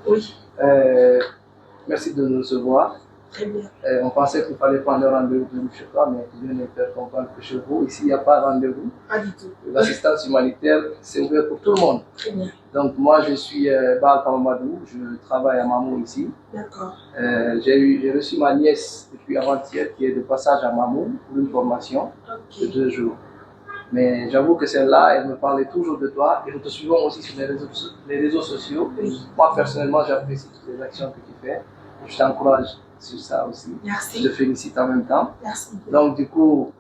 Oui. Merci de nous recevoir. Très bien. On pensait qu'il fallait prendre un rendez-vous chez toi, mais tu viens de faire comprendre que chez vous, ici, il n'y a pas de rendez-vous. Pas du tout. L'assistance humanitaire, c'est ouvert pour tout le monde. Très bien. Donc, moi, je suis Baal Kamamadou, je travaille à Mamou ici. D'accord. J'ai reçu ma nièce depuis avant-hier qui est de passage à Mamou pour une formation de 2 jours. Mais j'avoue que celle-là, elle me parlait toujours de toi et nous te suivons aussi sur les réseaux sociaux. Oui. Moi, personnellement, j'apprécie toutes les actions que tu fais. Je t'encourage sur ça aussi. Merci. Je te félicite en même temps. Merci. Donc, du coup,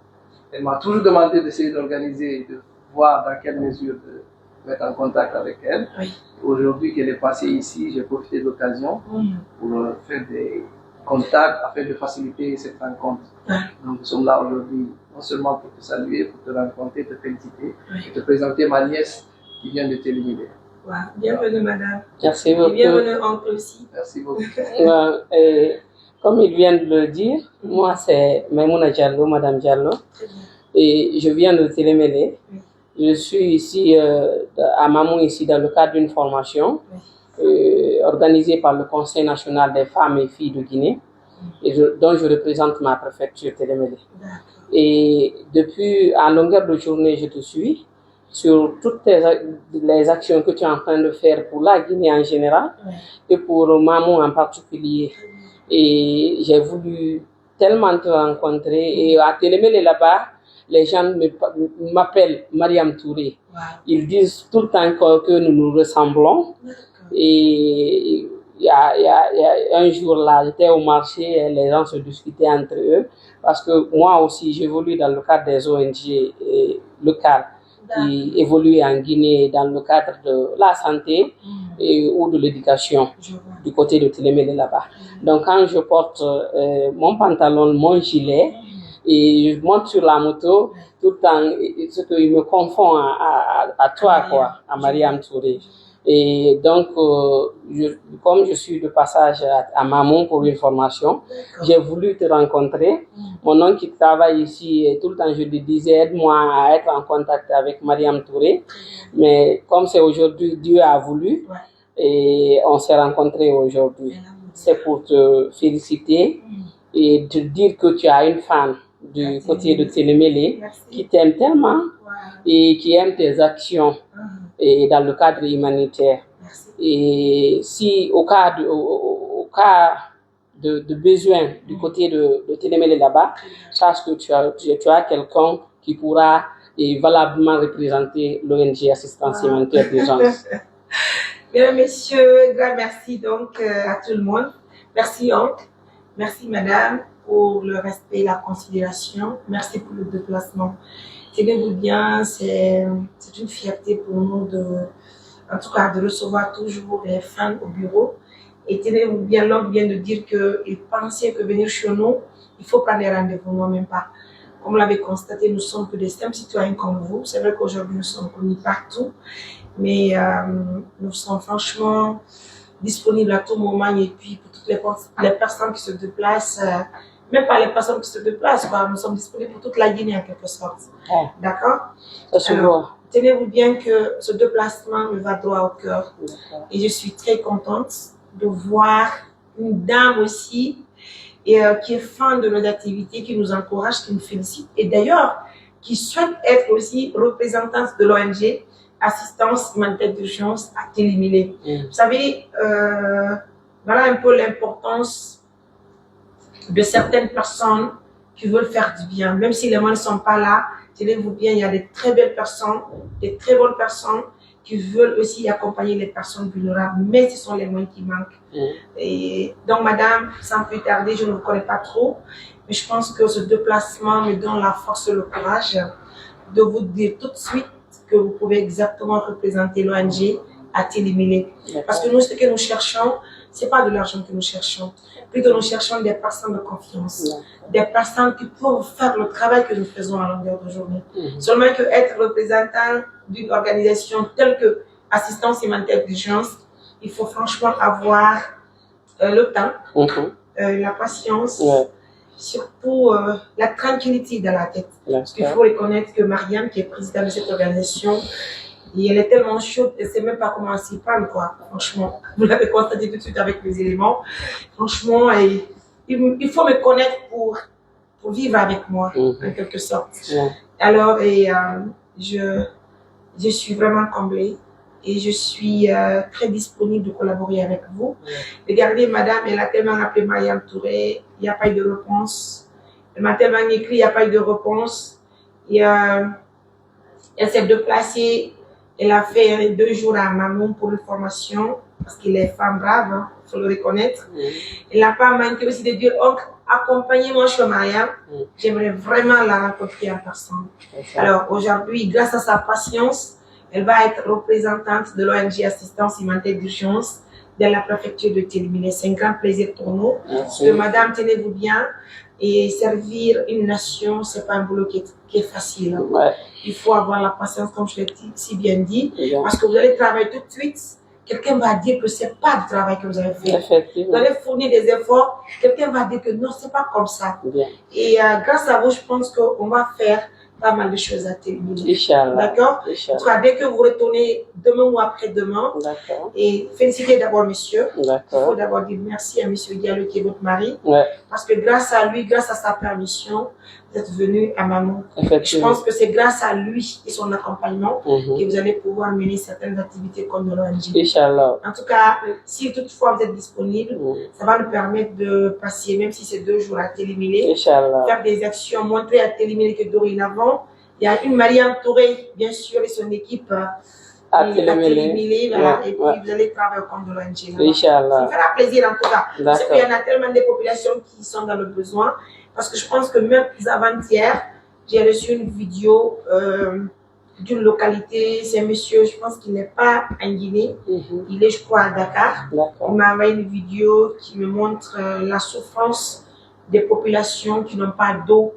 elle m'a toujours demandé d'essayer d'organiser et de voir dans quelle mesure de mettre en contact avec elle. Oui. Aujourd'hui qu'elle est passée ici, j'ai profité de l'occasion pour faire des contacts afin de faciliter cette rencontre. Donc, nous sommes là aujourd'hui non seulement pour te saluer, pour te rencontrer, te féliciter et te présenter ma nièce qui vient de t'éliminer. Wow. Bienvenue, madame. Merci beaucoup. Et bienvenue, oncle aussi. Merci beaucoup. Comme il vient de le dire, moi c'est Maimouna Diallo, madame Diallo, et je viens de Télémélé. Je suis ici à Mamou, ici dans le cadre d'une formation organisée par le Conseil national des femmes et filles de Guinée, dont je représente ma préfecture Télémélé. Et depuis, à longueur de journée, je te suis sur toutes les actions que tu es en train de faire pour la Guinée en général et pour Mamou en particulier. Et j'ai voulu tellement te rencontrer. Et à Télémélé là-bas, les gens m'appellent Mariam Touré. Ils disent tout le temps que nous nous ressemblons. Et il y a un jour là, j'étais au marché et les gens se discutaient entre eux. Parce que moi aussi, j'évolue dans le cadre des ONG locales qui évoluent en Guinée dans le cadre de la santé ou de l'éducation du côté de Télémélé là-bas. Donc quand je porte mon pantalon, mon gilet, et je monte sur la moto, tout le temps, ce qu'il me confond à toi, quoi, à Mariam Touré. Et donc, comme je suis de passage à Mamou pour une formation, j'ai voulu te rencontrer. Mon oncle qui travaille ici, et tout le temps je lui disais, aide-moi à être en contact avec Mariam Touré. Mais comme c'est aujourd'hui, Dieu a voulu, et on s'est rencontrés aujourd'hui. C'est pour te féliciter et te dire que tu as une fan du côté de Télémélé qui t'aime tellement et qui aime tes actions et dans le cadre humanitaire. Et si au cas de besoin du côté de Télémélé là-bas, sache que tu as quelqu'un qui pourra valablement représenter l'ONG Assistance Humanitaire d'Urgence. Bien, messieurs, grand merci donc à tout le monde. Merci, oncle. Merci, madame, pour le respect et la considération. Merci pour le déplacement. Tenez-vous bien, c'est une fierté pour nous en tout cas, de recevoir toujours les fans au bureau. Et tenez-vous bien, l'homme vient de dire qu'il pensait que venir chez nous, il faut prendre des rendez-vous, non, même pas. Comme vous l'avez constaté, nous sommes que des simples citoyens comme vous. C'est vrai qu'aujourd'hui, nous sommes connus partout, mais nous sommes franchement disponibles à tout moment. Et puis, pour toutes les personnes qui se déplacent, même pas les personnes qui se déplacent, nous sommes disponibles pour toute la Guinée en quelque sorte. D'accord? Alors, tenez-vous bien que ce déplacement me va droit au cœur. Et je suis très contente de voir une dame aussi qui est fan de nos activités, qui nous encourage, qui nous félicite. Et d'ailleurs, qui souhaite être aussi représentante de l'ONG Assistance Humanitaire d'Urgence à Télémélé. Vous savez, voilà un peu l'importance de certaines personnes qui veulent faire du bien. Même si les moyens ne sont pas là, tenez-vous bien, il y a des très belles personnes, des très bonnes personnes qui veulent aussi accompagner les personnes vulnérables, mais ce sont les moyens qui manquent. Et donc, madame, sans plus tarder, je ne vous connais pas trop, mais je pense que ce déplacement me donne la force et le courage de vous dire tout de suite que vous pouvez exactement représenter l'ONG à Télémélé. Parce que nous, ce que nous cherchons, ce n'est pas de l'argent que nous cherchons. Plutôt, nous cherchons des personnes de confiance, des personnes qui peuvent faire le travail que nous faisons à longueur de journée. Seulement que être représentant d'une organisation telle que Assistance Humanitaire d'Urgence, il faut franchement avoir le temps, la patience, surtout la tranquillité dans la tête. Parce qu'il faut reconnaître que Mariam, qui est présidente de cette organisation, Et elle est tellement chaude, elle ne sait même pas comment s'y prendre, quoi. Franchement, vous l'avez constaté tout de suite avec les éléments. Franchement, il faut me connaître pour vivre avec moi, en quelque sorte. Alors, je suis vraiment comblée et je suis très disponible de collaborer avec vous. Regardez, madame, elle a tellement appelé Mariam Touré, il n'y a pas eu de réponse. Elle m'a tellement écrit, il n'y a pas eu de réponse. Elle s'est déplacée, elle a fait 2 jours à Mamoun pour une formation, parce qu'elle est femme brave, hein, il faut le reconnaître. Elle n'a pas manqué aussi de dire, oh, accompagnez-moi chez Mariam, j'aimerais vraiment la rencontrer en personne. Alors aujourd'hui, grâce à sa patience, elle va être représentante de l'ONG Assistance Humanitaire d'Urgence dans la préfecture de Télémilé. C'est un grand plaisir pour nous. Parce que madame, tenez-vous bien, et servir une nation, c'est pas un boulot qui est facile. Hein. Il faut avoir la patience, comme je l'ai si bien dit, parce que vous allez travailler tout de suite. Quelqu'un va dire que c'est pas du travail que vous avez fait. Vous allez fournir des efforts. Quelqu'un va dire que non, c'est pas comme ça. Et grâce à vous, je pense qu'on va faire pas mal de choses à terminer. D'accord? En tout cas, dès que vous retournez demain ou après-demain, et félicitez d'abord monsieur. Il faut d'abord dire merci à monsieur Diallo qui est votre mari. Parce que grâce à lui, grâce à sa permission, vous êtes venu à Mamoun. Je pense que c'est grâce à lui et son accompagnement que vous allez pouvoir mener certaines activités comme de l'ONG. En tout cas, si toutefois vous êtes disponible, ça va nous permettre de passer, même si c'est 2 jours à Télémilé, faire des actions, montrer à Télémilé que dorénavant, il y a une Mariam Touré, bien sûr, et son équipe à Télémilé, voilà, et puis vous allez travailler au compte de l'ONG. Ça me fera plaisir en tout cas. Parce qu'il y en a tellement de populations qui sont dans le besoin. Parce que je pense que même avant-hier, j'ai reçu une vidéo d'une localité. C'est un monsieur, je pense qu'il n'est pas en Guinée. Il est, je crois, à Dakar. Il m'a envoyé une vidéo qui me montre la souffrance des populations qui n'ont pas d'eau.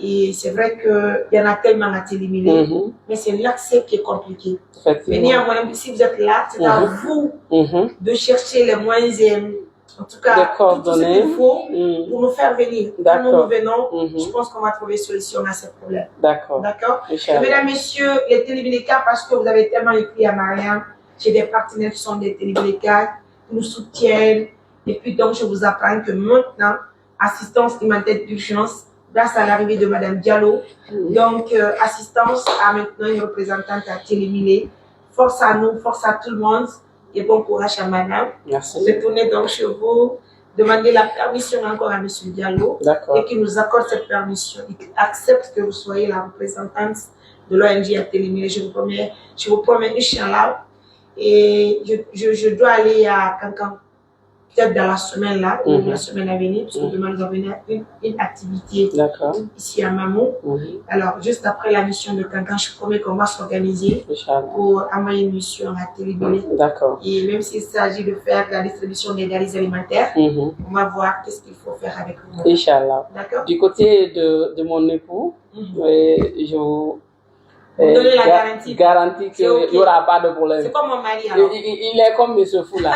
Et c'est vrai qu'il y en a tellement à Télémilé, mais c'est l'accès qui est compliqué. Mais néanmoins, si vous êtes là, c'est à vous de chercher les moyens. En tout cas, tout ce qu'il faut pour nous faire venir. Quand nous venons, je pense qu'on va trouver solution à ce problème. D'accord. Mesdames, messieurs, les Télémilékas, parce que vous avez tellement écrit à Mariam, j'ai des partenaires qui sont des Télémilékas, qui nous soutiennent. Et puis donc, je vous apprends que maintenant, assistance humanitaire d'urgence, grâce à l'arrivée de Madame Diallo, donc assistance a maintenant une représentante à Télémilé. Force à nous, force à tout le monde. Et bon courage à madame. Merci. Retournez donc chez vous, demandez la permission encore à monsieur Diallo et qu'il nous accorde cette permission. Il accepte que vous soyez la représentante de l'ONG à Télémilé. Je vous promets, Inch'Allah. Et je dois aller à Cancan, peut-être dans la semaine là, ou la semaine à venir, parce que demain nous avons une activité ici à Mamoun. Alors, juste après la mission de Cancan, je promets qu'on va s'organiser pour envoyer une mission à Télémilé. Et même s'il s'agit de faire la distribution des denrées alimentaires, on va voir qu'est-ce qu'il faut faire avec vous. Inch'Allah. Du côté de mon époux, je vous donner la garantie qu'il n'y aura pas de problème. C'est comme mon mari alors. Il est comme M. Foula.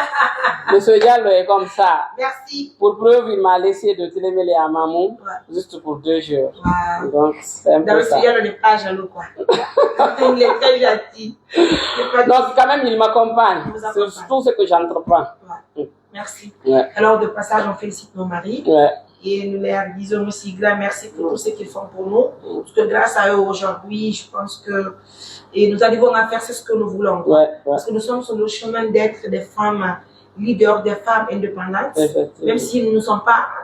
M. Diallo est comme ça. Merci. Pour preuve, il m'a laissé de Télémilé à Mamoun juste pour 2 jours. Donc, c'est un peu ça. M. Diallo n'est pas jaloux, quoi. Il est très gentil. Donc, quand même, il m'accompagne. C'est tout ce que j'entreprends. Merci. Alors, de passage, on félicite nos maris. Et nous leur disons aussi grand merci pour tout ce qu'ils font pour nous. Parce que grâce à eux aujourd'hui, je pense que nous arrivons à faire ce que nous voulons. Parce que nous sommes sur le chemin d'être des femmes leaders, des femmes indépendantes. Même si nous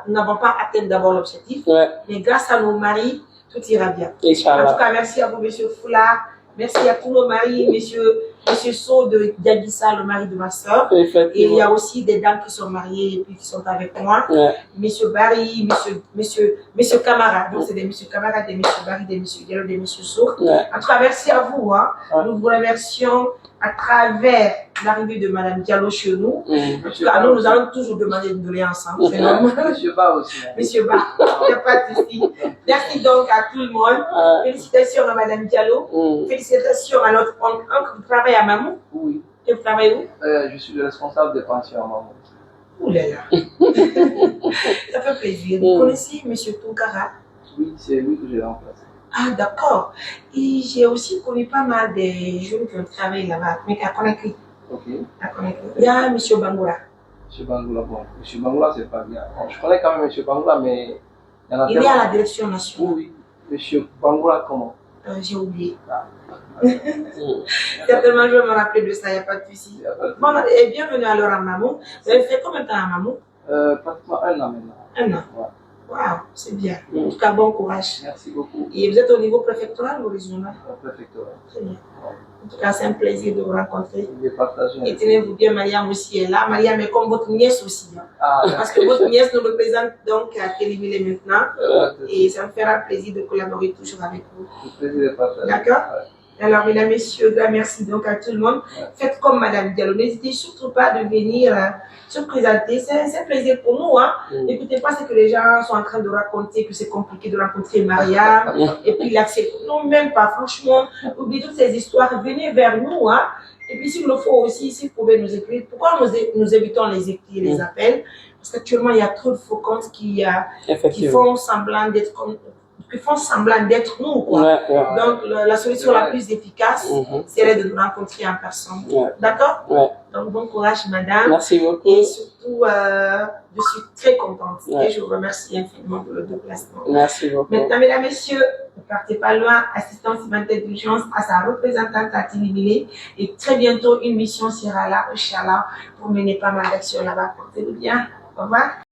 n'avons pas atteint d'abord l'objectif. Mais grâce à nos maris, tout ira bien. En tout cas, merci à vous, monsieur Foula. Merci à tous nos maris, monsieur So de Diaguissa, le mari de ma soeur. Et il y a aussi des dames qui sont mariées et puis qui sont avec moi. Monsieur Barry, monsieur Camara. Donc c'est des monsieur Camara, des monsieur Barry, des monsieur Diallo, des monsieur So. En tout cas, merci à vous. Nous vous remercions à travers l'arrivée de Madame Diallo chez nous. En tout cas, nous allons toujours demander une doléance. C'est normal. Monsieur Ba aussi. Monsieur Ba, il n'y a pas de souci. Merci donc à tout le monde. Félicitations à Madame Diallo. Félicitations à notre oncle. Vous travaillez à Mamoun? Oui. Et vous travaillez où? Je suis le responsable des pensions à Mamoun. Ouh là là. Ça fait plaisir. Vous connaissez Monsieur Tonkara? Oui, c'est lui que j'ai remplacé. Ah, d'accord. Et j'ai aussi connu pas mal de jeunes qui ont travaillé là-bas, mais à Conakry. Ok. À Conakry. Il y a M. Bangoura. M. Bangoula, bon. M. Bangoula, c'est pas bien. Bon, je connais quand même M. Bangoula, mais il y en a Il est à la direction nationale. Oui, M. Bangoula, comment? J'ai oublié. Ah. Certainement, je vais me rappeler de ça, il n'y a pas de souci. Bon, et bienvenue alors à Mamou. Vous avez fait combien de temps à Mamou? Pratiquement 1 an maintenant. 1 an. Ouais. Waouh, c'est bien. En tout cas, bon courage. Merci beaucoup. Et vous êtes au niveau préfectoral ou régional? Préfectoral. Très bien. En tout cas, c'est un plaisir de vous rencontrer. De partager. Et tenez-vous bien, Mariam aussi est là. Mariam est comme votre nièce aussi. Hein. Ah, parce que votre nièce nous représente donc à Téléville maintenant. Et ça me fera plaisir de collaborer toujours avec vous. Le plaisir de partager. D'accord? Alors, mesdames, messieurs, merci donc à tout le monde. Faites comme Madame Diallo. N'hésitez surtout pas de venir se présenter. C'est un plaisir pour nous. Hein. N'écoutez pas ce que les gens sont en train de raconter, que c'est compliqué de rencontrer Mariam. Et puis l'accès. Non, même pas. Franchement, oubliez toutes ces histoires. Venez vers nous. Hein. Et puis, s'il le faut aussi, si vous pouvez nous écrire, pourquoi nous évitons les écrits et les appels? Parce qu'actuellement, il y a trop de faux comptes qui font semblant d'être comme. Qui font semblant d'être nous, quoi. Donc, la solution la plus efficace, c'est de nous rencontrer en personne. D'accord? Donc, bon courage, madame. Merci beaucoup. Et surtout, je suis très contente. Et je vous remercie infiniment pour le déplacement. Merci beaucoup. Maintenant, mesdames, messieurs, ne partez pas loin. Assistance humanitaire d'urgence à sa représentante à Tilibili. Et très bientôt, une mission sera là, Inch'Allah, pour mener pas mal d'actions là-bas. Portez-vous bien. Au revoir.